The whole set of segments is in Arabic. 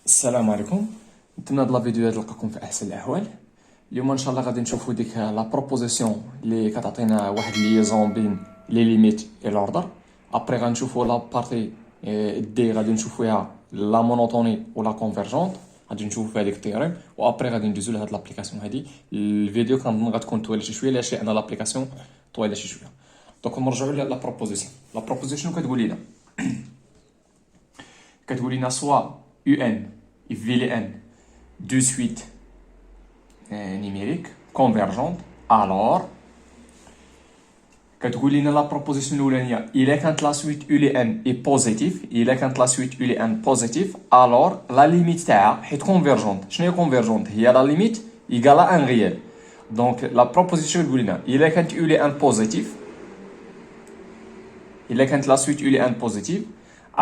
السلام عليكم. نتمنى هاد لا فيديو تلقاكم في احسن الاحوال. اليوم ان شاء الله غادي نشوفوا ديك لا بروبوزيسيون اللي كتعطينا واحد ليزون بين لي ليميت اي لوردر. ابري غنشوفوا لا بارتي دي غادي نشوفوا فيها لا مونوتوني ولا كونفيرجونت، غادي نشوفوا فيها ديك التيوريم، وابري غادي ندوزو لهاد لابليكاسيون هادي. الفيديو كنظن غتكون طويله شي شويه علاش لان لابليكاسيون طويله شي شويه. دونك نرجعوا لا بروبوزيسيون. لا بروبوزيسيون كتقول لنا soit UN et VLN de suite numérique convergente, alors la proposition il est quand la suite ULN est positive, alors la limite est convergente. Je suis convergente, il y a la limite égale à 1 réel. Donc la proposition il est quand ULN positif, il est quand la suite ULN positive,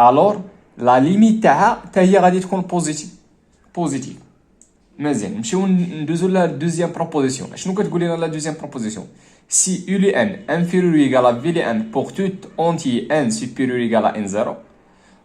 alors la limite تاعها حتى هي غادي تكون بوزيتيف. مزيان نمشيو ندوزو لا دوزيام بروبوزيسيون. شنو كتقول لنا لا دوزيام بروبوزيسيون؟ si ULN inférieur ou égal à VLN pour tout entier n supérieur ou égal à n0,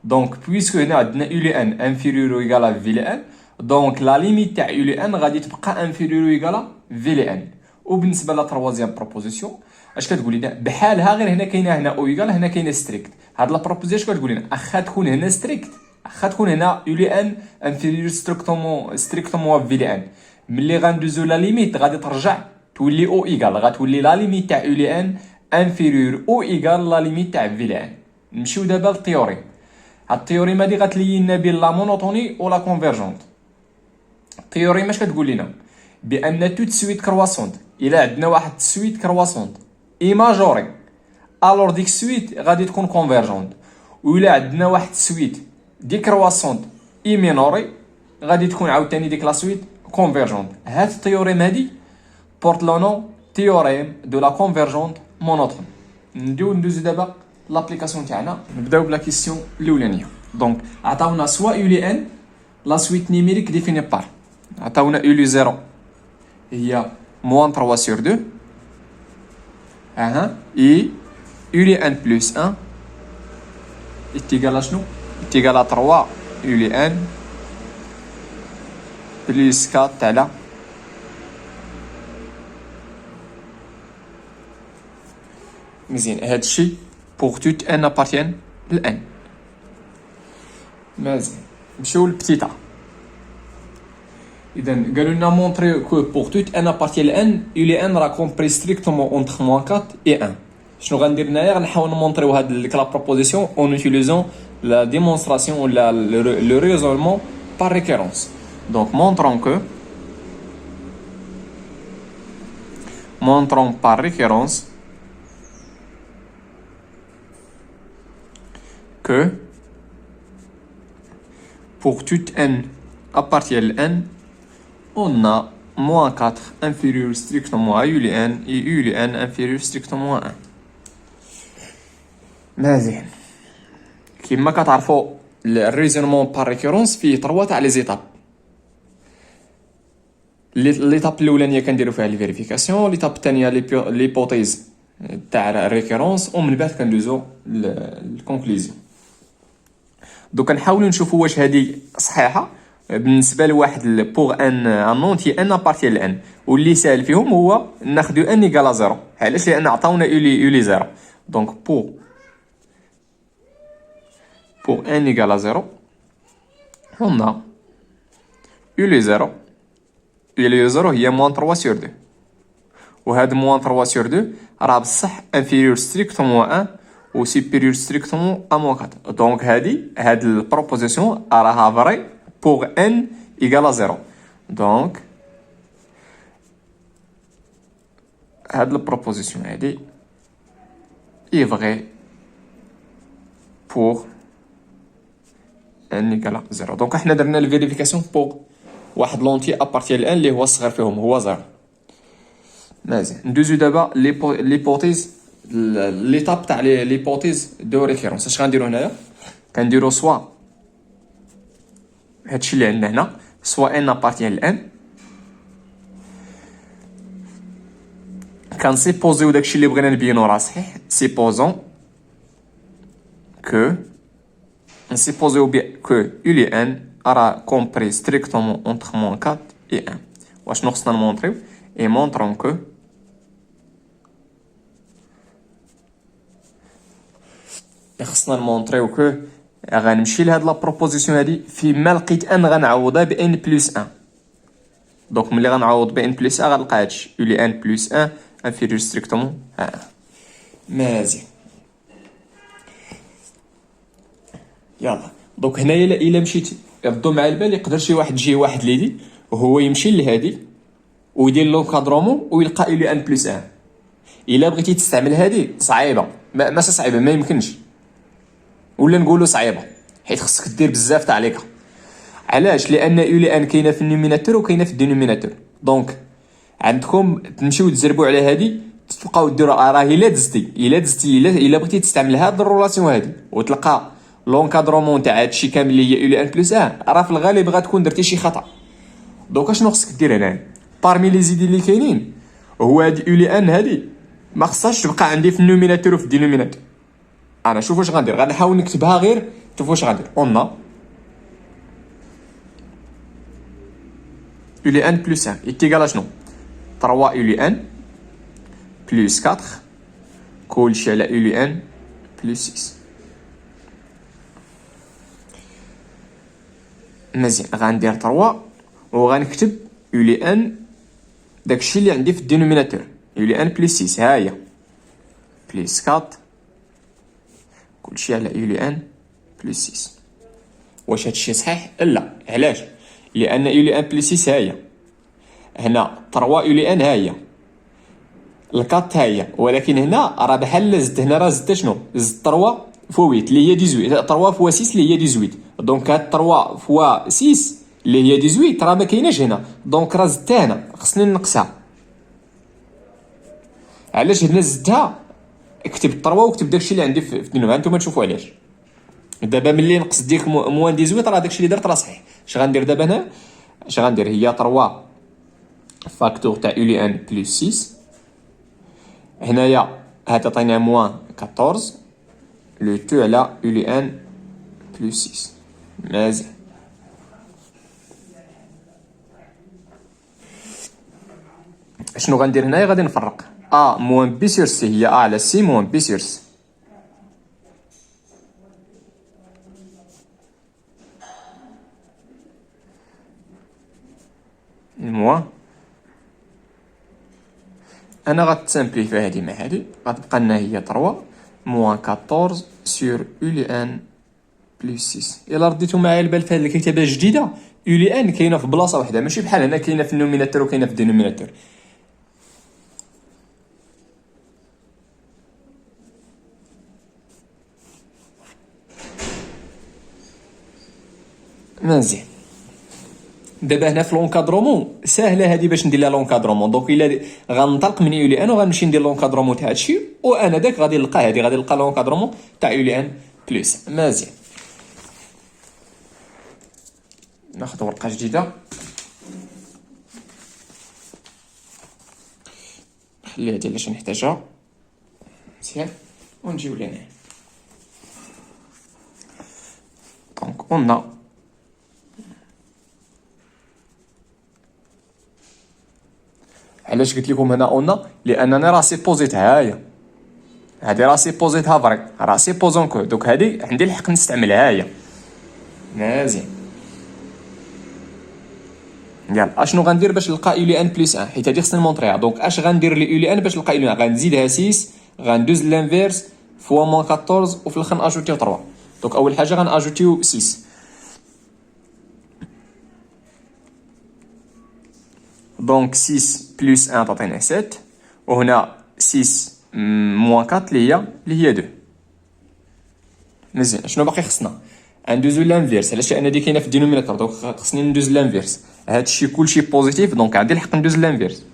donc puisque هنا عندنا ULN inférieur ou égal à VLN, donc la limite تاع ULN غادي تبقى inférieur ou égal à VLN. وبالنسبه لا تروازيام بروبوزيسيون اش كتقول لنا؟ بحالها غير هنا كاينه هنا او ايغال، هنا كاينه ستريكت. هاد لا بروبوزيسيون كتقول لنا اخا تكون هنا ستريكت، اخا تكون هنا يو لي ان انفيريور ستريكتومون في لي ان، ملي غندوزو لا ليميت غادي ترجع تولي او ايغال، غتولي لا ليميت تاع يو لي ان انفيريور او ايغال لا ليميت تاع في لي ان. نمشيو دابا للتيوري. هاد التيوريم هادي غتلين لنا بين لا مونوتوني ولا كونفيرجونت. التيوريم اش كتقول لنا؟ بان توت سويت كرواسونت، الا عندنا واحد سويت كرواسونت اي ماجوري الور ديك سويت غادي تكون كونفيرجونت، ولا عندنا واحد سويت دي كرواسونت اي مينوري غادي تكون عاوتاني ديك لا سويت كونفيرجونت. هاد التيوريم هادي بورت لو نو تيوريم دو لا كونفيرجونت مونوتون. ندوزو دابا لابليكاسيون تاعنا. نبداو بلا كيسيون الاولانيه. دونك عطاونا سوا يو لي ان لا سويت نيميريك ديفيني بار، عطاونا يو لي 0 هي moins 3 sur 2, et UN plus 1 est égal à شنو؟ est égal à 3 UN plus 4 على مزيان. هادشي pour tout n appartient ل n. مزيان نمشيو للبتيتا. إذا قالوا لنا montrer que pour tout n appartient à n, ULN را compris strictement entre -4 et 1. شنو غندير هنايا؟ غنحاول نمونطريو هاد لا بروبوزيسيون en utilisant la démonstration ou le raisonnement par récurrence. Donc montrons par récurrence que pour tout n appartient à n, on a -4 inférieur strictement à ULN et ULN inférieur strictement à 1. مزيان كيما كتعرفوا الريزونمون بار ريكورونس فيه 3 تاع لي زيتاب. ليتاب الاولانيه كنديروا فيها الفيريفيكاسيون، ليتاب الثانيه ليبوتيز تاع الريكورونس، ومن بعد كندوزو للكونكلوزيون. دوك نحاولوا نشوفوا واش هذه صحيحه بالنسبه لواحد بوغ ان انونتي ان ابارتي لان، واللي ساهل فيهم هو ناخذ ان ايكال 0. علاش؟ لان عطاونا يولي 0. دونك pour n égale à 0, on a يولي 0. يولي 0 هي moins 3 sur 2، وهاد moins 3 sur 2 راه بصح inférieur strictement à 1 و supérieur strictement à -4. دونك هاد البروبوزيسيون راها فري pour n égale à 0. Donc هاد البروبوزيسيون هادي est vrai pour n égale à 0. دونك احنا درنا الفيريفيكاسيون بوغ واحد لونتي ابارتي لان اللي هو الصغير فيهم هو 0. مزيان ندوزو دابا ليبوتيز ليتاب تاع ليبوتيز دو ريفيرونس. اش غنديرو هنايا؟ كنديرو سوا هادشي اللي عندنا هنا سوا ان ابارتيان لان، كنسيبوزيو داكشي اللي بغينا نبينو راه صحيح. سيبوزون كو نسيبوزيو بي كو ULN راه كومبري ستريكتومون اونتر موان 4 et 1. واشنو خصنا نمونطريو؟ اي مونطرون كو خصنا نمونطريو كو غنمشي لهاد لا بروبوزيسيون هادي فيما لقيت ان غنعوضها ب ان بلس 1. دونك ملي غنعوض ب ان بلس 1 غنلقى هادشي يولي ان بلس 1 انفيريور ستريكتومون 1. مزيان. يلا دونك هنايا الا مشيت يردو مع البال يقدر شي واحد يجي واحد ليدي وهو يمشي لهادي ويدير لونكادرومون ويلقى يولي ان بلس 1. الا بغيتي تستعمل هادي صعيبه، ماشي صعيبه، ما يمكنش، ولا نقولوا صعيبه حيت خصك دير بزاف تاع ليكا. علاش؟ لان يولي ان كاينه في النوميناتور وكاينه في الدينوميناتور. دونك عندكم تمشيو تزربوا على هادي تبقاو ديروا راه الا بغيتي تستعمل هاد الرولاسيون هادي وتلقى لونكادرومون تاع هادشي كامل اللي هي يولي ان بلس 1 راه في الغالب غتكون درتي شي خطا. دونك شنو خصك دير هنا بارمي لي زيدي اللي كاينين؟ هو هادي يولي ان هادي ما خصهاش تبقى عندي في النوميناتور وفي الدينوميناتور. انا شوف واش غندير، غنحاول نكتبها غير شوف واش غندير. اون يولي ان بلس 1 ايتيغال شنو 3 يولي ان بلس 4 كلشي على يولي ان بلس 6. مزيان غندير 3 وغنكتب يولي ان داكشي اللي عندي في الدينوميناتور يولي ان بلس 6 ها هي بلس 4 كلشي على يولي ان بلس 6. واش هادشي صحيح؟ لا. علاش؟ لان يولي ان بلس 6 ها هي هنا 3 يولي ان ها هي الكات ها هي، ولكن هنا راه بحال زدت هنا راه زدت شنو زدت 3 فوا 8 اللي هي 18 3 فوا 6 اللي هي 18. دونك هاد 3 فوا 6 اللي هي 18 راه ما كايناش هنا، دونك راه زدتها هنا خصني نقصها. علاش هنا زدتها؟ اكتب 3 وكتب داكشي اللي عندي في الدنيا نتوما تشوفوا علاش. دابا ملي نقص ديك موان 18 راه داكشي اللي درت راه صحيح. اش غندير دابا هنا؟ اش غندير هي 3 فاكتور تاع يولي ان بلس 6 هنايا هاد عطينا موان 14 لو تو على يولي ان بلس 6. مزيان. شنو غندير هنايا؟ غادي نفرق ا موان بي سير سي هي ا على سي موان بي سير سي. الموان انا غتسامبليفي هادي مع هادي غتبقى لنا هي 3 موان 14 سور يولي ان بلس 6. الا رديتو معايا البال في هاد الكتابه الجديده يولي ان كاينه في بلاصه واحده ماشي بحال هنا كاينه في النوميناتور وكاينه في الدينوميناتور. مزيان. دابا هنا في لونكادرومون ساهله هادي باش ندير لها لونكادرومون. دونك الا غنطلق من يولي ان وغنمشي ندير لونكادرومون تاع هادشي وانا داك غادي نلقى هادي غادي نلقى لونكادرومون تاع يولي ان بلس. مزيان. ناخذ ورقه جديده خلي هادي علاش نحتاجها. مزيان ونجيو لهنا. دونك اون علاش قلت لكم هنا اون؟ لانني راسي بوزيتها ها هي هادي راسي بوزيتها فري راسي بوزون كو. دوك هادي عندي الحق نستعملها ها هي. مزيان. يلا اشنو غندير باش نلقى يولي ان بلس 1 حيت هادي خصني نمونطريها. دونك اش غندير لي يولي ان باش نلقى يولي ان؟ غنزيدها 6 غندوز لانفيرس فوا موان 14 وفي الاخر ناجوتيو 3. دونك اول حاجه غناجوتيو 6 دونك 6 بلس 1 تعطينا 7 وهنا 6 موان 4 اللي هي 2. مزيان. شنو باقي خصنا؟ ندوزو لانفيرس. علاش؟ لان دي كاينه في الدينوميناتور دونك خصني ندوز لانفيرس. هادشي كلشي بوزيتيف دونك عندي الحق ندوز لانفيرس.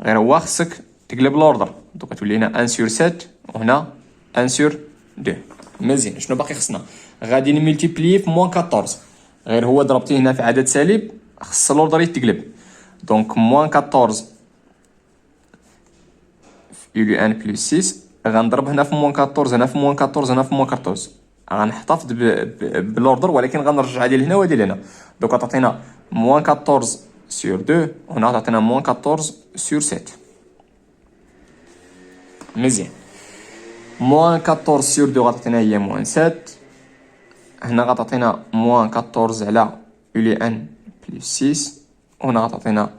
غير هو خصك تقلب لوردر. دونك تولي هنا 1 سور 7 وهنا 1 سور 2. مزيان. شنو باقي خصنا؟ غادي نملتيبلي في موان 14 غير هو ضربتيه هنا في عدد سالب خص لوردر يتقلب. دونك موان 14 في يولي ان بلس 6 غنضرب هنا في موان 14 هنا في موان 14 هنا في موان 14 غنحتفظ بالاوردر ولكن غنرجع هادي لهنا وهادي لهنا. دوك غتعطينا موان 14 سور 2 وهنا غتعطينا موان 14 سور 7. مزيان. موان 14 سور 2 غتعطينا هي موان 7. هنا غتعطينا موان 14 على يولي ان بلس 6 وهنا غتعطينا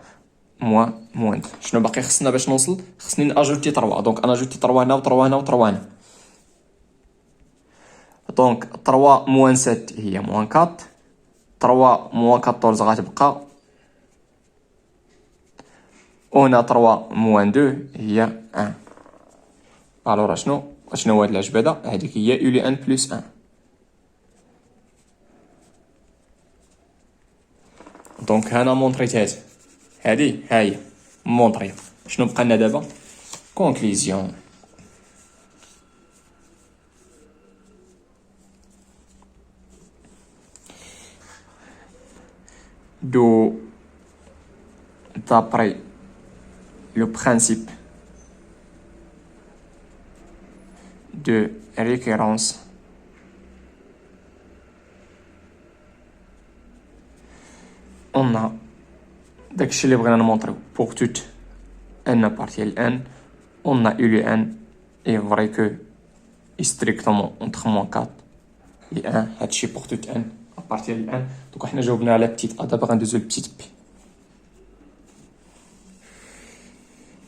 موان 2. شنو باقي خصنا باش نوصل؟ خصني ناجوتي 3. دونك انا جوتي 3 هنا و 3 هنا و 3 هنا. دونك 3 موان 7 هي موان 4. 3 موان 14 غتبقى وهنا 3 موان 2 هي 1. الوغ شنو هو هاد العجبه؟ هذيك هي يولي ان بلس 1. دونك هنا مونطريت هادي ها هي مونطري. شنو بقى لنا دابا؟ كونكليزيون. d'après le principe de récurrence, on a داكشي اللي بغينا نمونطريو pour toute n appartient à n, on a eu le n est vrai que est strictement entre -4 et 1. هادشي pour toute n appartient à n. دوك حنا جاوبنا على بتيت ا. دابا غندوزو لبتيت بي.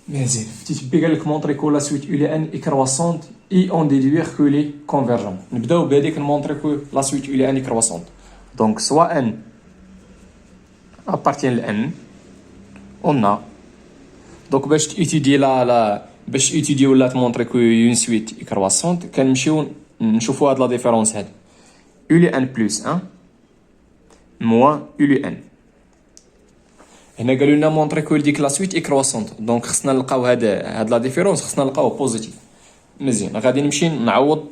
مزيان. بتيت بي قال لك مونطري كو لا سويت يولي ان اي كرواسونت اي اون ديدوير كو لي كونفيرجون. نبداو بهاديك نمونطري كو لا سويت يولي ان اي كرواسونت. دونك سوا ان appartient à n on a دونك باش تيتيدي باش تيتيدي ولا تمونطري كو اون سويت اي كرواسونت كنمشيو نشوفو هاد لا ديفيرونس هادي يولي ان بلس 1 موان يولي ان. هنا قالوا لنا مونطري كو ديك لا سويت اي كرواسونت. دونك خصنا نلقاو هاد لا ديفيرونس خصنا نلقاو بوزيتيف. مزيان. غادي نمشي نعوض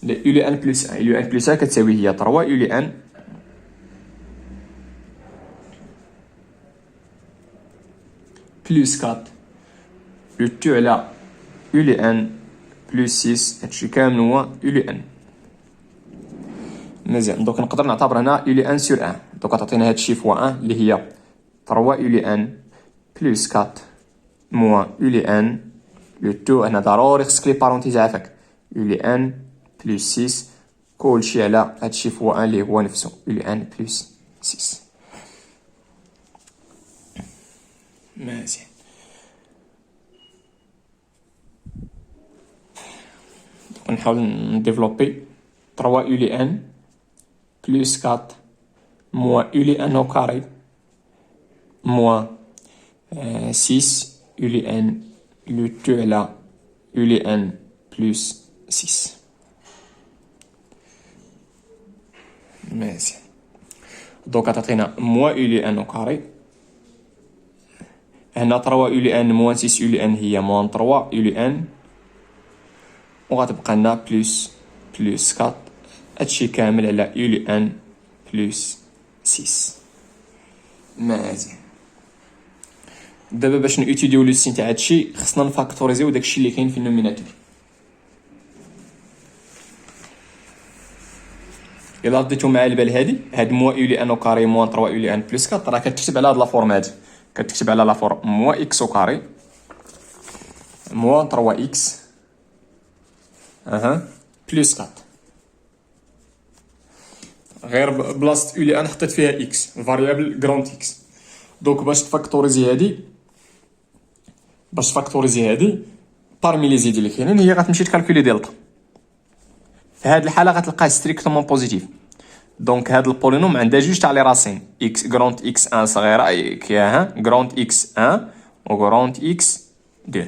يولي ان بلس 1. يولي ان بلس 1 كتساوي هي 3 يولي ان بلس 4 لو تو على يولي ان بلس 6. هادشي كامل هو يولي ان. مزيان. دونك نقدر نعتبر هنا يولي ان سور 1. دونك تعطينا هادشي فوا 1 اللي هي 3 يولي ان بلس 4 موان يولي ان لو تو. هنا ضروري خصك لي بارونتيز عافاك يولي ان بلس 6 كلشي على هادشي فوا 1 اللي هو نفسه يولي ان بلس 6. مزيان. نحاول نديفلوبي 3 يولي ان بلس 4 موان يولي ان او كاري موان 6 يولي ان لو تو على يولي ان بلس 6. مزيان. دونك تعطينا موان يولي ان او كاري. هنا 3 يولي ان موان 6 يولي ان هي موان 3 يولي ان وغتبقى لنا بلس 4. هادشي كامل على يولي ان بلس 6. مزيان. دابا باش نوتيديو لو سين تاع هادشي خصنا نفاكتوريزيو داكشي اللي كاين في النوميناتور. الا رديتو معايا البال هاد موان يولي ان او كاري موان 3 يولي ان بلس 4 راه كتكتب على هاد لا فورم هادي. كتكتب على لا فورم موان اكس او كاري موان 3 اكس بلس 4. غير بلاصه يولي ان حطيت فيها اكس فاريابل غراند اكس. دونك باش تفاكتوريزي هادي بارمي لي زيد اللي كاينين هي غتمشي تكالكولي دلتا. في هاد الحاله غتلقاه ستريكتومون بوزيتيف. دونك هاد البولينوم عندها جوج تاع لي راسين اكس غراند اكس 1 صغيره كيا غراند اكس 1 و غراند اكس 2.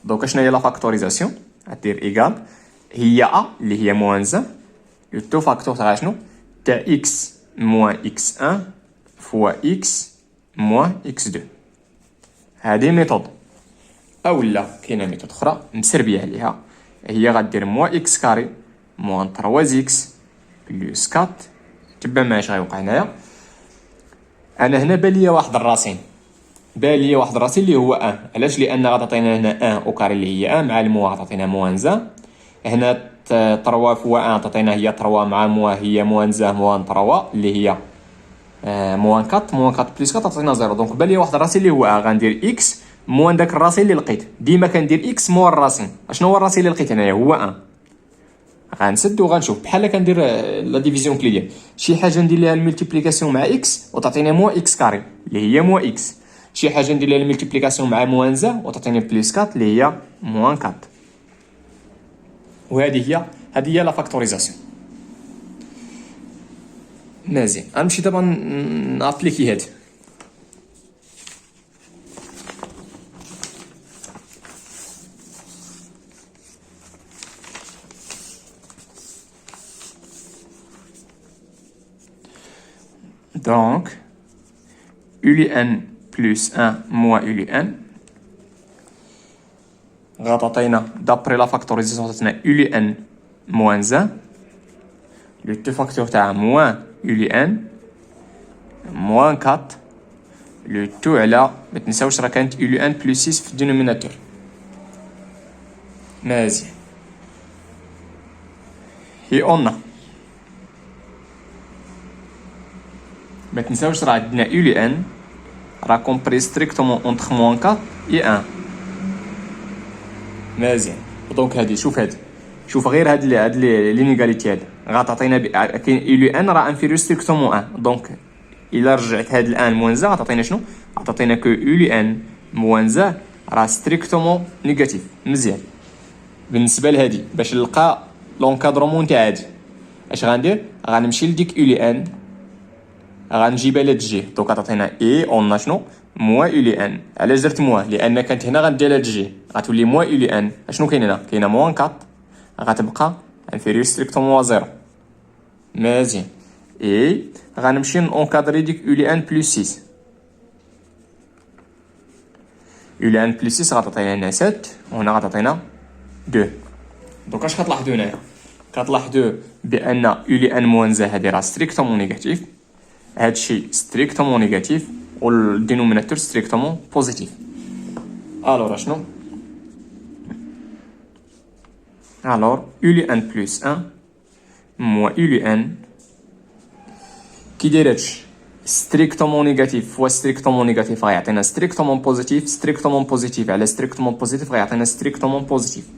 دونك شنو هي لا فاكتوريزاسيون؟ غدير ايكال هي ا اللي هي موان 1 لو تو فاكتور تاع شنو تاع اكس موان اكس 1 فوا اكس موان اكس 2. هذه ميثود. اولا كاينه ميثود اخرى مسربيه عليها هي غدير موان اكس كاري موان 3 اكس بلس 4. تبع معايا اش غيوقع هنايا. انا هنا بان ليا واحد الراسين اللي هو 1. علاش؟ لان غتعطينا هنا 1 او كاري اللي هي 1 مع الموان غتعطينا موان 1. هنا 3 فوا 1 تعطينا هي 3 مع موا هي موان زاه موان 3 اللي هي موان 4 موان 4 بلس 4 تعطينا 0. دونك بان لي واحد الراسي اللي هو غندير اكس موان داك الراسي اللي لقيت. ديما كندير اكس موان الراسي. اشنو هو الراسي اللي لقيت انايا؟ هو 1. غنسد وغنشوف بحال كندير لا ديفيزيون كليدير. شي حاجه ندير ليها الملتيبليكاسيون مع اكس وتعطيني موا اكس كاري اللي هي موا اكس. شي حاجه ندير ليها الملتيبليكاسيون مع موان زا وتعطيني بلس 4 اللي هي موان 4. وهذه هي لا فاكتوريزاسيون. مزيان غنمشي دابا نابليكي هاد. Donc, ULN plus 1 moins ULN غتعطينا دابري لا فاكتوريزاسيون تعطينا ULN moins 1 لو تو فاكتور تاع موان ULN موان 4 لو تو على ما تنساوش راه كانت ULN plus 6 في الدينوميناتور. مزيان هي اون ما تنساوش راه عندنا ULN راه كومبري ستريكتومون اونتر موان 4 اي 1. مزيان دونك هادي شوف غير هاد لينيغاليتي هاد غتعطينا كاين ULN راه انفيريور ستريكتومون 1. دونك الا رجعت هاد الان موان زا غتعطينا شنو؟ غتعطينا كو ULN موان زا راه ستريكتومون نيجاتيف. مزيان بالنسبه لهادي باش نلقى لونكادرومون تاع هادي اش غندير؟ غنمشي لديك ULN غنجيبها لهاد الجهه. دونك غتعطينا اي اون شنو موا ULN. علاش درت موا؟ لان كانت هنا غندير لهاد الجهه غتولي موا ULN. اشنو كاين هنا؟ كاينه موان 4 غتبقى انفيريور ستريكتومون 0. مزيان اي غنمشي نونكادري ديك ULN بلس 6. ULN بلس 6 غتعطينا هنا 7 وهنا غتعطينا 2. دونك اش كتلاحظوا هنايا؟ كتلاحظوا بان ULN موان زا هادي راه ستريكتومون نيجاتيف. هادشي ستريكتومون نيجاتيف والدينوميناتور ستريكتومون بوزيتيف. الوغ اشنو؟ الوغ ULN بلس 1 موا ULN كي داير هادشي ستريكتومون نيجاتيف فوا ستريكتومون نيجاتيف غيعطينا ستريكتومون بوزيتيف. ستريكتومون بوزيتيف على ستريكتومون بوزيتيف غيعطينا ستريكتومون بوزيتيف.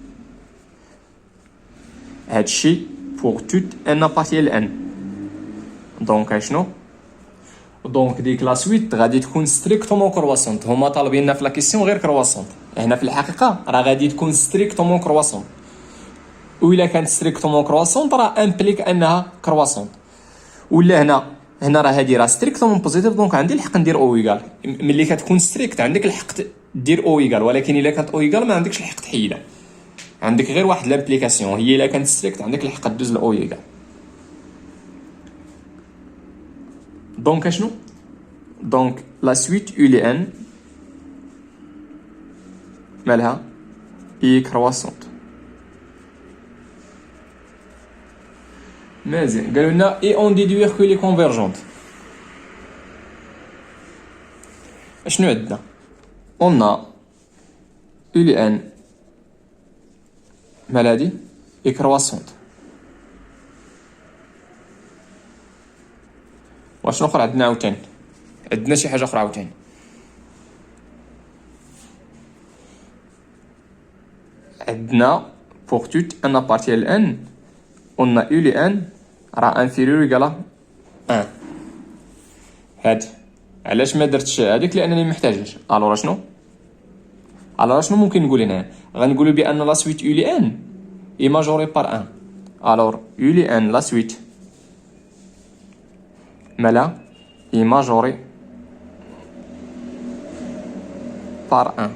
هادشي pour toute n appartient à n. دونك اشنو؟ دونك ديك لا سويت غادي تكون ستريكتومون كرواسونت. هما طالبيننا في لا كيسيون غير كرواسونت. هنا في الحقيقه راه غادي تكون ستريكتومون كرواسونت. وإلا كانت ستريكتومون كرواسونت راه امبليك انها كرواسونت. ولا هنا راه هادي راه ستريكتومون بوزيتيف. دونك عندي الحق ندير او ايكال. ملي كتكون ستريكت عندك الحق دير او ايكال. ولكن الا كانت او ايكال ما عندكش الحق تحيدها. عندك غير واحد لامبليكاسيون هي الا كانت ستريكت عندك الحق دوز الاو ايكال. دونك اشنو؟ دونك لا سويت ULN مالها اي كرواسونت. مزيان قالوا لنا اي اون ديدوير كو لي كونفيرجونت. اشنو عندنا؟ اون ULN مال هادي اي كرواسونت. واشنو اخر عندنا عاوتاني؟ عندنا شي حاجه اخرى عاوتاني. عندنا pour toute n appartient à n on a ULN راه انفيريور يقال 1. هادي علاش ما درتش هذيك؟ لانني محتاجهاش. الوغ شنو ممكن نقول هنا؟ غنقولوا بان لا سويت ULN اي ماجوري بار 1. الوغ ULN لا سويت مالا اي ماجوري بار 1.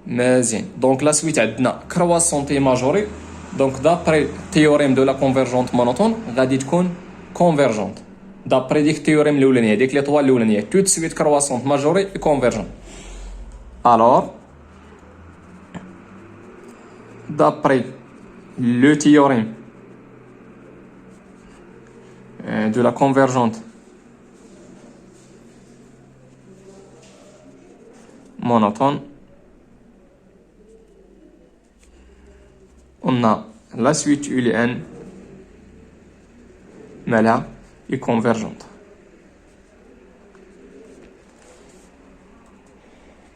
مزيان دونك لا سويت عندنا كرواسونت اي ماجوري. دونك دابري تيوريم دو لا كونفيرجونت مونوتون غادي تكون كونفيرجونت. دابري ديك التيوريم الاولانيه ديك لي طوا الاولانيه توت سويت كرواسونت ماجوري اي كونفيرجونت. الوغ دابري لو تيوريم de la convergente monotone on a la suite ULN مالها est convergente.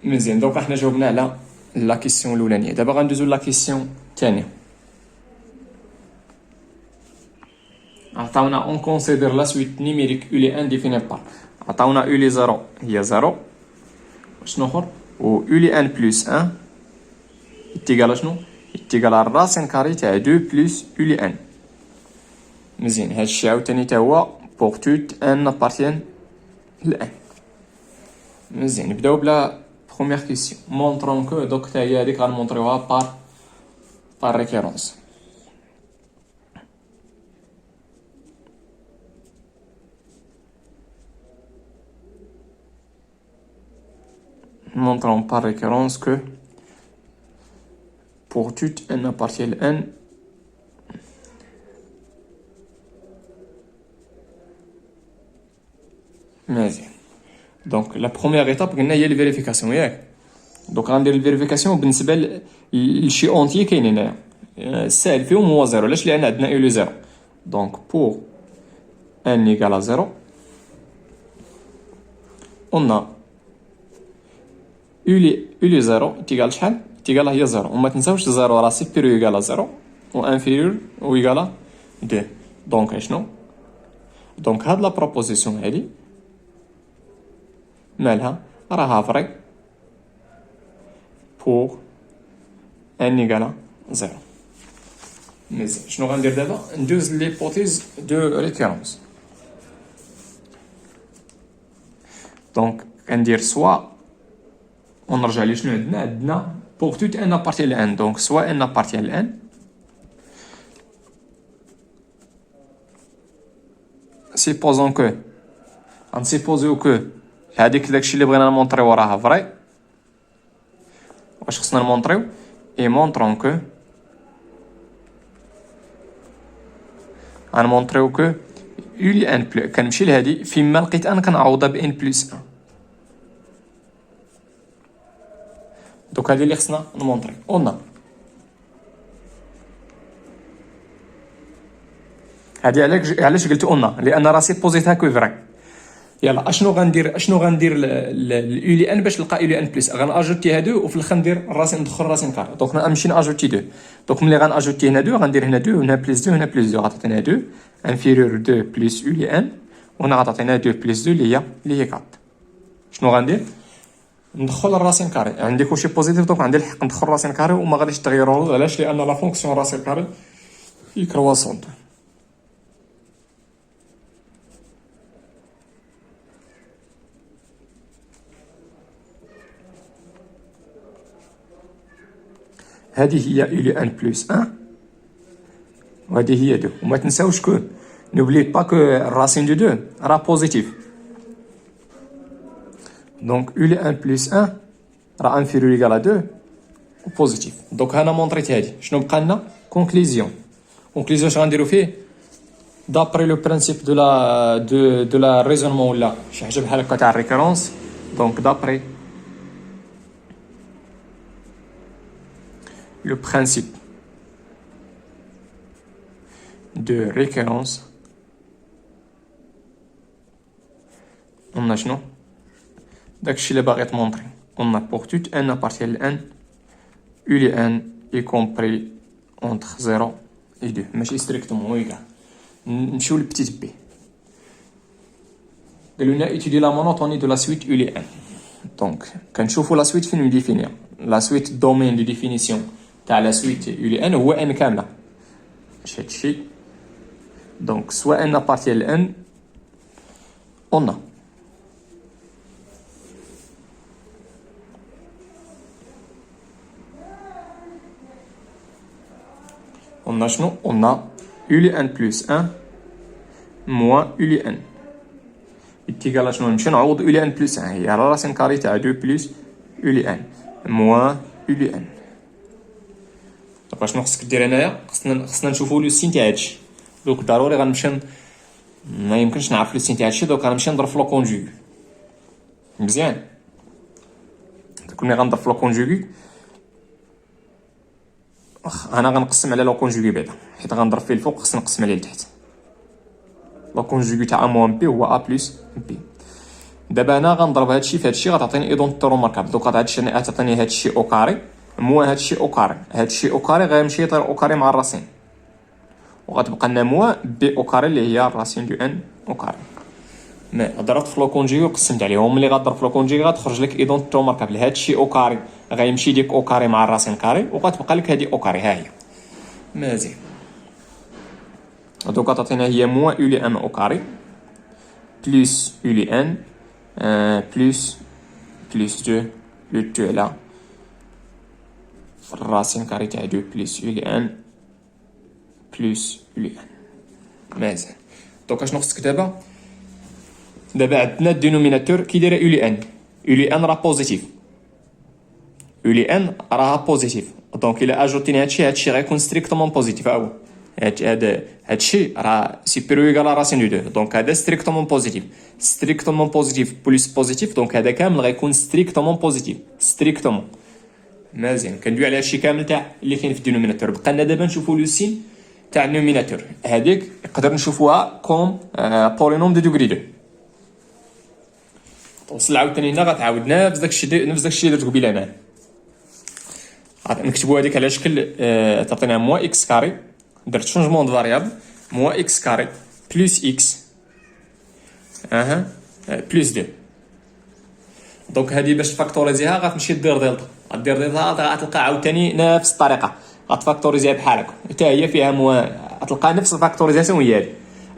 مزيان دونك احنا جاوبنا على لا كيسيون الاولانيه. دابا غندوزو لا كيسيون الثانيه. عطاونا اون كونسيدير لا سويت نيميريك ULN ديفيني بار. عطاونا UL0 هي 0 شنو اخر و ULN بلس 1 يتيكال شنو يتيكال الراسين كاري تاع 2 بلس ULN. مزيان هادشي عاوتاني تا هو بوغ توت ان ابارتيان ل1. مزيان نبداو بلا بروميير كيسيون. مونطرون كو دوك تا هي هاديك غنمونطريوها بار ريفيرونس. Montrons par récurrence que pour tout n appartient à n, مزيان. دونك لا بروميير ايتاب قلنا هي الفيريفيكاسيون ياك. دونك غندير الفيريفيكاسيون بالنسبه لشي اونتي كاين هنايا الساهل فيهم هو زيرو. علاش؟ لان عندنا اولي زيرو. دونك بور ان ايكال زيرو اون اولي زيرو تيكال شحال؟ تيكال هي زيرو. وما تنساوش زيرو راه سيبيريو ايكال زيرو و انفيريور و ايكال 2. دونك اشنو؟ دونك هاد لا بروبوزيسيون هادي مالها راها فري بور ان ايكال زيرو. مزيان شنو غندير دابا؟ ندوز ليبوتيز دو ريكيرونس. دونك غندير سوا ونرجع لي شنو عندنا بوغ توت ان ابارتيان لان. دونك سوا ان ابارتيان لان سيبوزون كو غنسيبوزيو كو هاديك داكشي اللي بغينا نمونطريو راها فري. واش خصنا نمونطريو؟ اي مونطرون كو غنمونطريو كو يولي ان بلو. كنمشي لهادي فيما لقيت ان كنعوضها بان بلس 1. دوك هادي اللي خصنا نمونطري. اون هادي علاش قلت اون؟ لان راسي بوزيتها كو فري. يلا اشنو غندير الاولي ان باش نلقى اولي ان بلس. غناجوتي هادو وفي الاخر ندير راسين ندخل راسين كار. دونك نمشي ناجوتي 2. دونك ملي غناجوتي هنا 2 غندير هنا 2 هنا بلس 2 هنا بلس 2 غتعطينا 2 انفيريور 2 بلس اولي ان وهنا غتعطينا 2 بلس 2 اللي هي 4. شنو غندير؟ ندخل الراسين كاري. عندي كلشي بوزيتيف دونك عندي الحق ندخل راسين كاري وما غاديش تغيروا. علاش؟ لان لا فونكسيون راسين كاري هي كرواسونت. هذه هي اولي ان بلس 1 وهذه هي 2. وما تنساوش كو نوبلي با كو الراسين دو 2 راه بوزيتيف. دونك اولي ان بلس 1 راه انفيريور ايكال 2 و بوزيتيف. دونك انا مونطريت هادي. شنو بقى لنا؟ كونكليزيون. كونكليزيون اش غنديرو فيه؟ دابري لو برينسيپ دو لا ريزونمون ولا شي حاجه بحال هكا تاع الريكورونس. دونك دابري le principe de récurrence, on a شنو؟ داكشي اللي باغي تمونطري. on a pour tout n appartient à n ULI n y compris entre 0 et 2. ماشي ستريكتومون ويكا. نمشيو لبتيت بي. قالوا لنا étudier la monotonie de la suite ULI n. دونك كنشوفوا لا سويت فين مديفينيها. لا سويت دومين دو ديفينيسيون تاع لا سويت يولي ان هو ان كامله. اش هادشي؟ دونك سوا ان ابارتيان لان اون اون شنو؟ اون يولي ان بلس 1 موان يولي ان يتيكال شنو؟ نمشي نعوض يولي ان بلس 1 هي على راسين كاري تاع 2 بلس يولي ان موان يولي ان. دابا شنو خصك دير هنايا؟ خصنا نشوفوا لو سين تاع هادشي. دوك ضروري غنمشي ما يمكنش نعرف لو سين تاع هادشي. دوك غنمشي نضرب في لو كونجوغي. مزيان دوك ملي غنضرب في لو كونجوغي انا غنقسم على لو كونجوغي بعدا حيت غنضرب فيه الفوق خصني نقسم عليه لتحت. لو كونجوغي تاع ا موان بي هو ا بلس بي. دابا انا غنضرب هادشي في هادشي غتعطيني ايدونتي روماركابل. دوك غتعطيني هادشي او كاري موا هادشي او كاري. هادشي او كاري غيمشي يطير او كاري مع الراسين وغتبقى لنا موا بي او كاري اللي هي الراسين دو ان او كاري. ما ضربت في لو كونجوغي وقسمت عليهم. ملي غضرب في لو كونجوغي غتخرج لك ايدونتي روماركابل. هادشي او كاري غيمشي ديك او كاري مع الراسين كاري وغتبقى لك هادي او كاري ها هي. مزيان دوكا تعطينا هي موا يو لي ان او كاري بلس يو لي ان بلس 2 لو تو على الراسين كاري تاع 2 بلس يو لي ان بلس يو لي ان. مزيان دوكا شنو خصك دابا عندنا الدينوميناتور كي دايره يو لي ان. يو لي ان راه بوزيتيف. يو لي ان راها بوزيتيف دونك الا اجوتيني هادشي غيكون ستريكتومون بوزيتيف. ها هو هادشي راه سوبيريور ايغال راسين دو 2 دونك هذا ستريكتومون بوزيتيف. ستريكتومون بوزيتيف بلس بوزيتيف دونك هذا كامل غيكون ستريكتومون بوزيتيف ستريكتومون. مزيان كندوي على هادشي كامل تاع اللي كاين في الدينوميناتور. بقى لنا دابا نشوفوا لو سين تاع النوميناتور. هذيك نقدر نشوفوها كوم بولينوم دو دوغري 2. توصل عاوتاني هنا غتعاود نفس داكشي اللي درت قبيله هنا. نكتبوا هذيك على شكل تعطينا موا اكس كاري. درت شونجمون دو فاريابل موا اكس كاري بلس اكس بلس 2. دونك هذه باش تفاكتوريزيها غتمشي دير دلتا. غدير دلتا غتلقى عاوتاني نفس الطريقه غتفاكتوريزيها بحال هكا حتى هي فيها موا. غتلقى نفس الفاكتوريزاسيون هي هذه.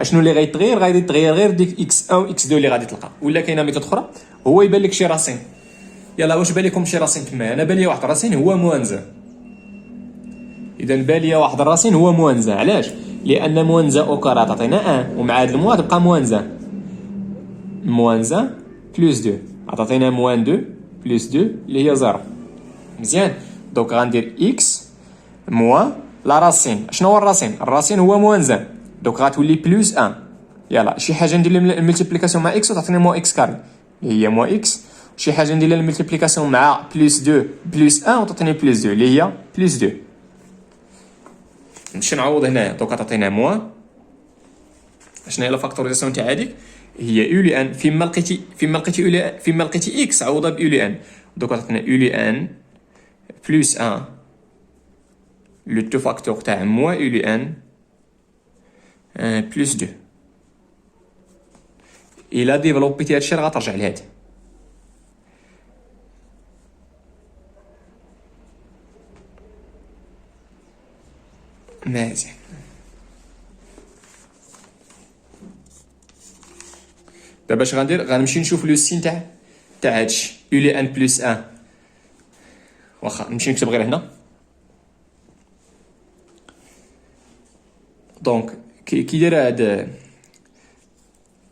اشنو اللي غيتغير غادي تغير غير ديك اكس 1 و اكس 2 اللي غادي تلقى. ولا كاينه ميثود اخرى هو يبان لك شي راسين. يلا واش بان لكم شي راسين تما؟ انا بان لي واحد راسين هو موانزه. اذا بان لي واحد الراسين هو موانزه. علاش؟ لان موانزه او كارا تعطينا 1 ومع هاد الموا تبقى موانزه بلس 2 عطاتينا موان 2 بلس 2 اللي هي 0. مزيان دونك غندير اكس موان لا راسين. شنو هو الراسين؟ الراسين هو موانزه دونك غتولي بلس 1. يلا شي حاجه ندير الملتيبليكاسيون مع اكس وتعطيني موا اكس كاري اللي هي موا اكس. شي حاجه ندير الملتيبليكاسيون مع بلس 2 بلس 1 وتعطيني بلس 2 اللي هي بلس 2. نمشي نعوض هنايا دوك تعطينا موا. شنو هي لا فاكتوريزاسيون تاع هذيك؟ هي يو لي ان فيما لقيتي اكس عوضها بيو لي ان. دوك عطاتنا يو لي ان بلس 1 لو تو فاكتور تاع موا يو لي ان بلس 2. الا ديفلوبيتي هادشي راه غترجع لهادي. مزيان دابا اش غندير؟ غنمشي نشوف لو سين تاع هادشي يو لي ان بلس 1. واخا نمشي نكتب غير هنا. دونك كي داير هاد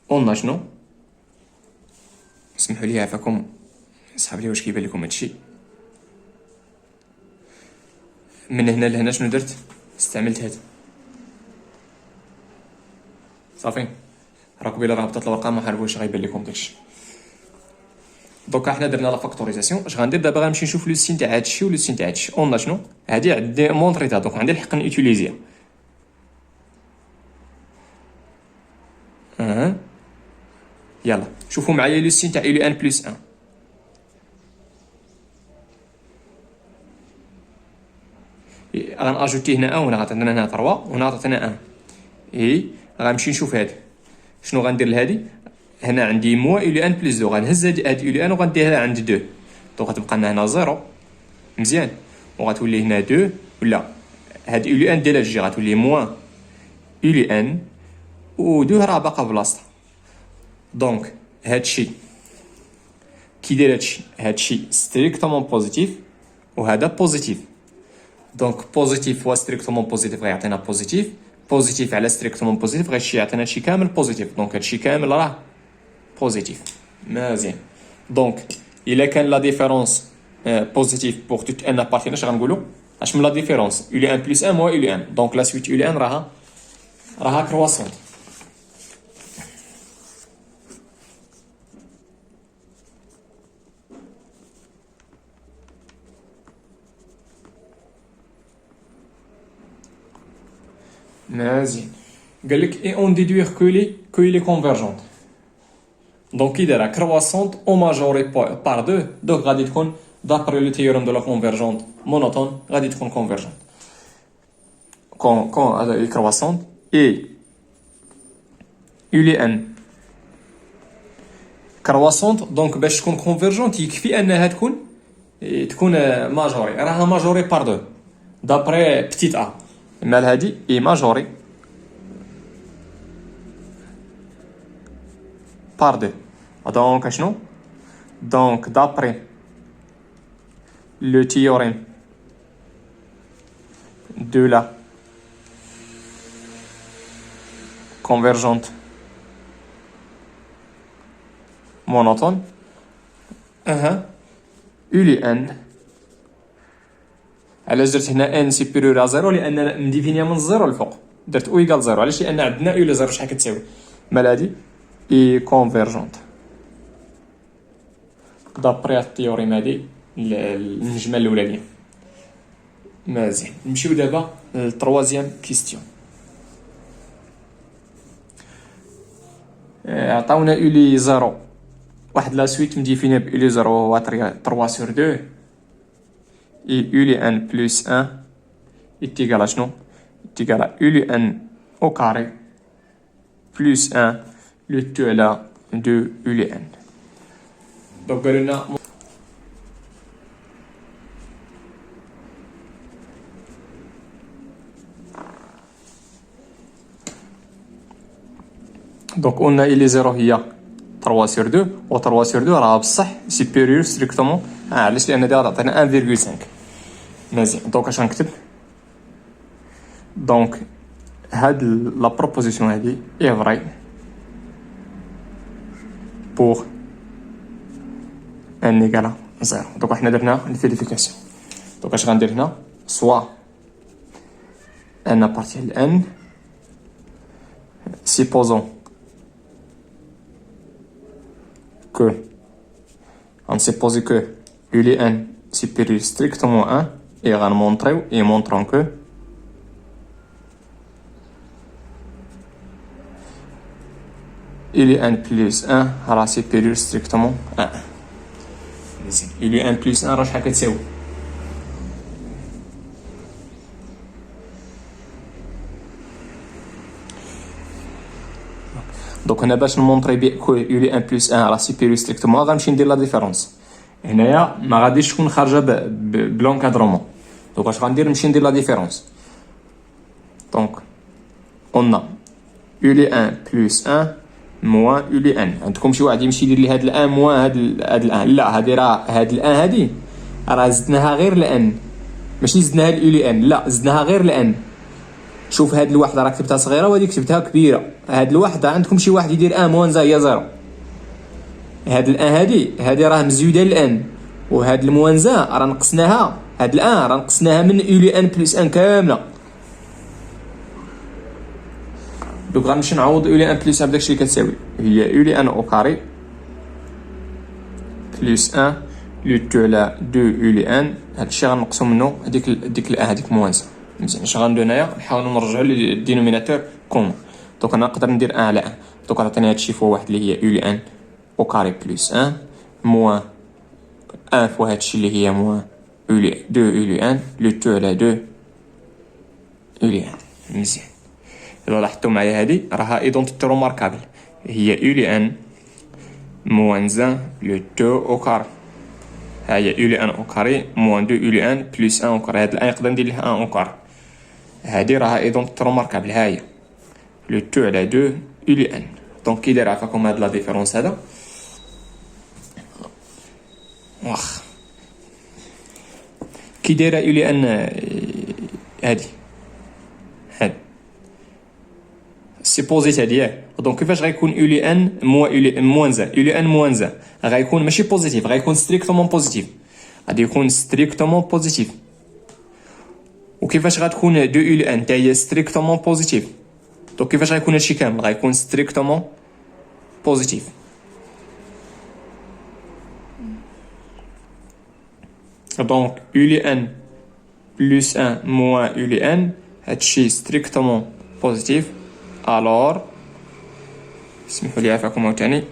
قلنا شنو؟ اسمحوا لي عفاكم صحاب لي واش كيبان لكم هادشي. من هنا لهنا شنو درت؟ استعملت هاد صافي. راه قبيله راه هبطت الارقام وحارب واش غيبان لكم داكشي. دوكا حنا درنا لا فاكتوريزاسيون. اش غندير دابا؟ غنمشي نشوف لو سين تاع هادشي ولو سين تاع هادشي. قلنا شنو؟ هادي عندي مونطريتها دونك عندي الحق نوتيليزيها. يلا شوفوا معايا لو سين تاع يو لي ان بلس 1. غناجوتي هنا 1 وهنا غتعطينا هنا 3 وهنا غتعطينا 1. اي غنمشي نشوف هادي شنو غندير لهادي. هنا عندي موا يو لي ان بلس 2 غنهز هاد يو لي ان وغنديرها عند 2 دونك غتبقى لنا هنا 0. مزيان وغتولي هنا 2 ولا هاد يو لي ان ديال الجي غتولي موا يو لي ان و 2 راه باقا بلاصتها. دونك هادشي كي داير هادشي ستريكتومون بوزيتيف وهذا بوزيتيف. دونك بوزيتيف و ستريكتومون بوزيتيف غيعطينا بوزيتيف. بوزيتيف على ستريكتومون بوزيتيف غيمشي يعطينا هادشي كامل بوزيتيف. دونك هادشي كامل راه بوزيتيف. مزيان دونك الا كان لا ديفيرونس بوزيتيف بوغ توت ان ابارتين اش غنقولوا؟ اش من لا ديفيرونس يو لي ان بلس 1 موا يو لي ان. دونك لا سويت يو لي ان راها كرواسونت. مزيان. قال لك اي اون ديدوير كو لي كونفيرجونت. دونك كي دايره كرواسونت او ماجوري بار دو، دونك غادي تكون دابري لو تيوريم دو لا كونفيرجونت مونوتون غادي تكون كونفيرجونت. كون هذا كرواسونت اي يو لي ان كرواسونت. دونك باش تكون كونفيرجونت يكفي انها تكون ماجوري، راها ماجوري بار دو دابري بتيت ا. مال هادي اي ماجوري بار دو. دونك شنو؟ دونك d'après le théorème de la convergente monotone U لأن علاش درت هنا ان سوبيريور ا زيرو؟ لان مديفينيها من الزيرو للفوق، درت او ايكال زيرو. علاش؟ لان عندنا او زيرو شحال كتساوي؟ مال هادي اي كونفيرجونت دابري التيوريم هادي النجمه الاولانيه. مزيان. نمشيو دابا للتروازيام كيستيون. عطاونا او لي زيرو، واحد لا سويت مديفينيه ب او لي زيرو هو 3 sur 2 et u لي n plus 1 est égal à شنو؟ est égal à u لي n au carré plus 1 le 2 على 2 u لي n. دونك قالوا لنا دونك قلنا إلي زيرو هي 3 sur 2 و 3 sur 2 راها بصح سوبيريور ستريكتومون. علاش؟ لان دابا عطينا 1.5. مزيان. دونك اش غنكتب؟ دونك هاد لا بروبوزيسيون هادي اي فري بور ان ايكال زيرو. دونك حنا درنا الفيريفيكاسيون. دونك اش غندير هنا؟ سوا ان ابارتي ل ان supposons que on suppose que u لي n supérieur strictement 1 et غنمونطريو et montrons que u لي n plus 1 راه supérieur strictement 1. مزيان. u لي n plus 1 راه شحال كتساوي؟ دونك هنا باش نمونطري بي كو يو لي ان بلس 1 راه سوبيريور ستريكتومون غنمشي ندير لا ديفيرونس. هنايا ما غاديش تكون خارجه بلونكادرومون. دونك اش غندير؟ نمشي ندير لا ديفيرونس. دونك قلنا يو لي ان بلس 1 موان يو لي ان. عندكم شي واحد يمشي يدير لي هاد الان موان هاد الان؟ لا، هادي راه هاد الان هادي راه زدناها غير لان، ماشي زدناها اليو لي ان، لا زدناها غير لان. شوف هاد الوحده راه كتبتها صغيره وهادي كتبتها كبيره. هاد الوحده عندكم شي واحد يدير ان موان زا هي زيرو. هاد الان هادي راه مزيوده لان، وهاد الموانزه راه نقصناها. هاد الان راه نقصناها من يو لي ان بلس ان كامله. دوك غنمشي نعوض يو لي ان بلس ان بداكشي اللي كتساوي هي يو لي ان او كاري بلس 1 لو 2 على 2 يو لي ان. هادشي غنقصو منه ديك الان هاديك موانزه. مزيان. اش غندير هنايا؟ نحاولوا نرجعوا للدينوميناتور كومون. دونك انا نقدر ندير 1 على 1. دونك عطيني هادشي فوا واحد اللي هي يو لي ان او كاري بلس 1 موان 1 فوا هادشي اللي هي موان يو لي 2 يو لي ان لو 2 على 2 يو لي ان. مزيان. الا لاحظتوا معايا هادي راها ايدونتيتي روماركابل، هي يو لي ان موان 1 لو 2 او كاري. ها هي يو لي ان او كاري موان 2 يو لي ان بلس 1 او كاري. هاد الان نقدر ندير لها 1 او كاري. هادي راها ايدونتيتي روماركابل، ها هي لو 2 على 2 يو لي ان. دونك كي داير عفاكم هاد لا ديفيرونس هذا واخ كي دايره يو لي ان هادي سيبوزيت هادي. دونك كيفاش غيكون يو لي ان موان زا يو لي ان موان زا؟ غيكون ماشي بوزيتيف، غيكون ستريكتومون بوزيتيف. غادي يكون ستريكتومون بوزيتيف. وكيفاش غتكون 2 يو لي ان حتى هي ستريكتومون بوزيتيف؟ دونك كيفاش غيكون هادشي كامل؟ غيكون ستريكتومون بوزيتيف. دونك يو لي ان بلس 1 موان يو لي ان هادشي ستريكتومون بوزيتيف الور اسمحوا لي عافاكم عاوتاني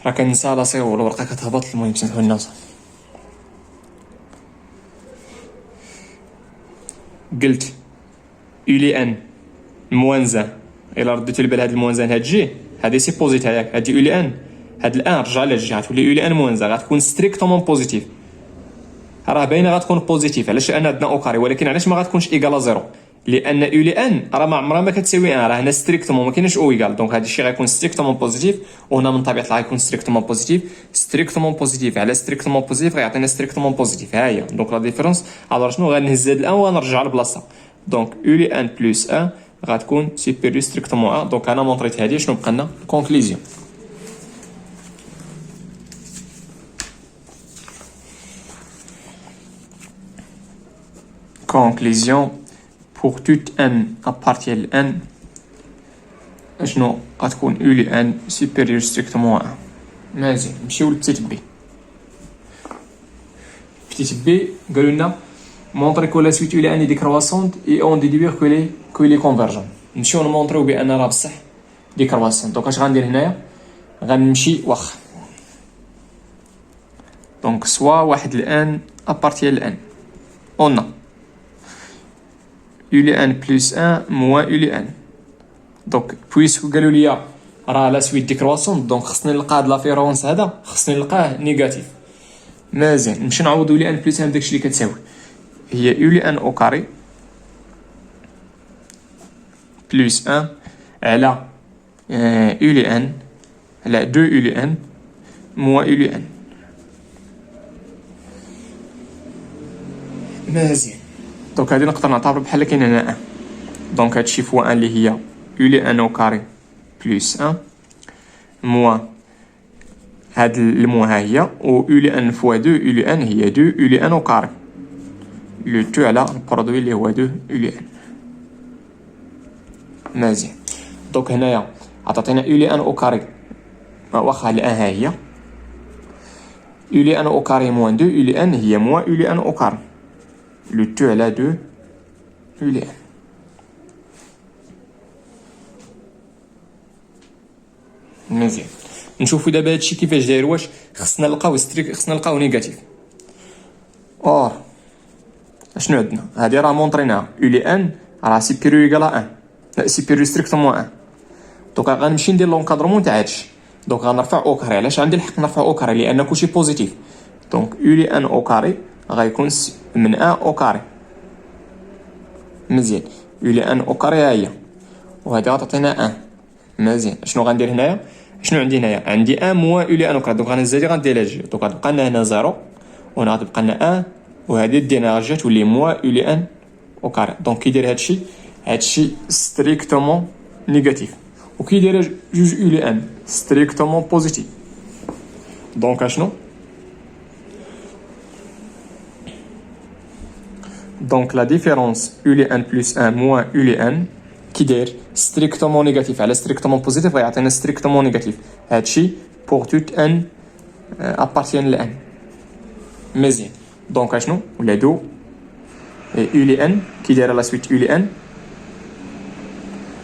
راه كنسى لاصي والورقه كتهبط. المهم سمحوا لنا صافي. قلت يولي ان موانزان الا رديتو البال هاد الموانزان هاد جي هادي سي بوزيتيف ياك هادي يولي ان هاد الان رجع لها جي غتولي يولي ان موانزان غتكون ستريكتومون بوزيتيف. راه باينه غتكون بوزيتيف علاش ان عندنا او كاري ولكن علاش ما غتكونش ايكال زيرو لان يولي ان راه ما عمرها ما كتساوي ان راه هنا ستريكتومون ما كاينش او ايكال دونك هذا الشيء غيكون ستريكتومون بوزيتيف وهنا من طبيعه الحال غيكون ستريكتومون بوزيتيف. ستريكتومون بوزيتيف على ستريكتومون بوزيتيف غيعطينا ستريكتومون بوزيتيف ها هي دونك لا ديفيرونس. الوغ شنو غنهز هاد الان وغنرجع لبلاصتها دونك يولي ان بلس ان غتكون سوبيريور ستريكتومون ان. دونك انا مونطريت هادي شنو بقى لنا كونكلوزيون. Conclusion pour toute n appartient à n شنو غتكون u ل n supérieur strictement à 1. مزيان نمشيو للتيت بي. في تيت بي قالوا لنا مونطري كو لا سويت u ل n est décroissante et on déduire que les convergent. نمشيو نمونطريو بان راه بصح ديكرواسونت. دونك اش غندير هنايا غنمشي واخا دونك سوا واحد ل n appartient à n on a u ل n plus 1 moins u ل n. دونك بويسكو قالوا لي راه لا سويت ديكرواسونت دونك خصني نلقى هاد لافيرونس هذا خصني نلقاه نيجاتيف. مزيان نمشي نعوض u ل n plus 1 بداكشي اللي كتساوي هي u ل n au carré plus 1 على u ل n على 2 u ل n moins u ل n. مزيان دونك هادي نقدر نعتبر بحال كاين هنا 1 دونك هادشي فوا 1 اللي هي u ل n au carré plus 1 moins هاد الموا ها هي و u ل n فوا 2 u ل n هي 2 u ل n au carré لو تو على البرودوي اللي هو 2 u ل n. مزيان دونك هنايا عطاتينا u ل n au carré واخا ال 1 ها هي u ل n au carré moins 2 u ل n هي moins u ل n au carré لو تو على 2 u ل n. مزيان نشوفوا دابا هادشي كيفاش داير واش خصنا نلقاو خصنا نلقاو نيجاتيف. اشنو عندنا هادي راه مونطريناها u ل n راه سوبيريور ايكال 1 سوبيريور ستريكتومون 1 دونك غنمشي ندير لونكادرومون تاع هادشي دونك غنرفع او كاري. علاش عندي الحق نرفع او كاري لان كلشي بوزيتيف دونك u ل n او كاري غيكون من 1 او كاري. مزيان u ل n او كاري ها هي وهادي غتعطينا 1. مزيان شنو غندير هنايا شنو عندي هنايا عندي 1 موان u ل n او كاري دونك غنزيد غندير لاجي دونك غتبقى لنا هنا 0 وهنا غتبقى لنا 1 وهادي دينا رجعت تولي موان u ل n او كاري. دونك كي داير هادشي ستريكتومون نيجاتيف وكي داير جوج u ل n ستريكتومون بوزيتيف. دونك اشنو دونك لا ديفيرونس u ل n plus 1 moins u ل n كي داير ستريكتومون نيجاتيف على ستريكتومون بوزيتيف غيعطينا ستريكتومون نيجاتيف. هادشي بور توت ان ابارتيان ل n. مزيان دونك اشنو ولا دو u ل n كي دايره لا سويت u ل n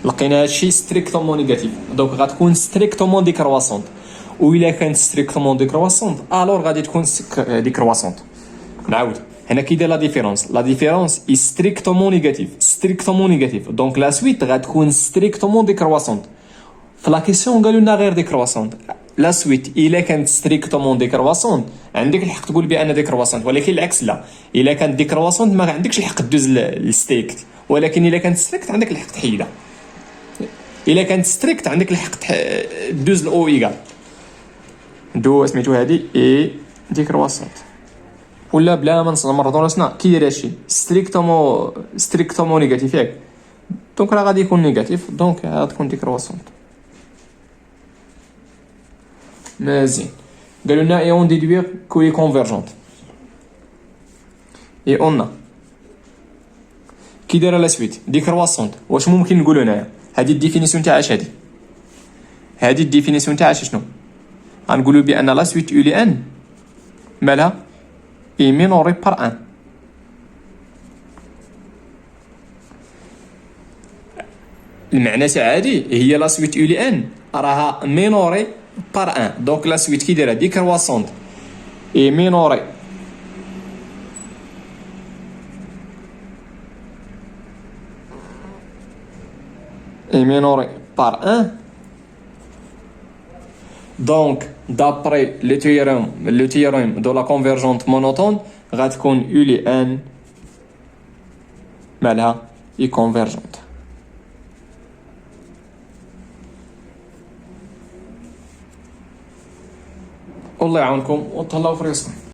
لقينا هادشي ستريكتومون نيجاتيف دونك غتكون ستريكتومون ديكرواسونت و الا كانت ستريكتومون ديكرواسونت الوغ غادي تكون ديكرواسونت. نعاود هنا كي داير لا ديفيرونس اي ستريكتومون نيجاتيف دونك لا سويت غتكون ستريكتومون ديكرواسونت. في لا كيسيون قالوا لنا غير ديكرواسونت لا سويت الا كانت ستريكتومون ديكرواسونت عندك الحق تقول بان ديكرواسونت ولكن العكس لا الا كانت ديكرواسونت ما عندكش الحق دوز للستريكت ولكن الا كانت ستريكت عندك الحق تحيدها. الا كانت ستريكت عندك الحق دوز الاو ايكال دو سميتو هادي اي ديكرواسونت ولا بلا ما نمرضوا راسنا كي داير هادشي ستريكتومون نيجاتيف ياك دونك راه غادي يكون نيجاتيف دونك غتكون ديكرواسونت. مزيان قالوا لنا اي اون ديدوير كو لي كونفيرجونت اي اون كي دايره لا سويت ديكرواسونت واش ممكن نقولوا هنايا هذه الديفينيسيون تاع اش هذه الديفينيسيون تاع شنو غنقولوا بان لا سويت u ل n مالها اي مينوري بار 1 المعنى تاع هادي هي لا سويت يو لي ان راها مينوري بار ان، دونك لا سويت كي دايره ديكرواسونت اي مينوري par 1. Donc, d'après le théorème de la convergente monotone, غتكون U لي N مالها هي convergente. الله يعاونكم وتهلاو في راسكم.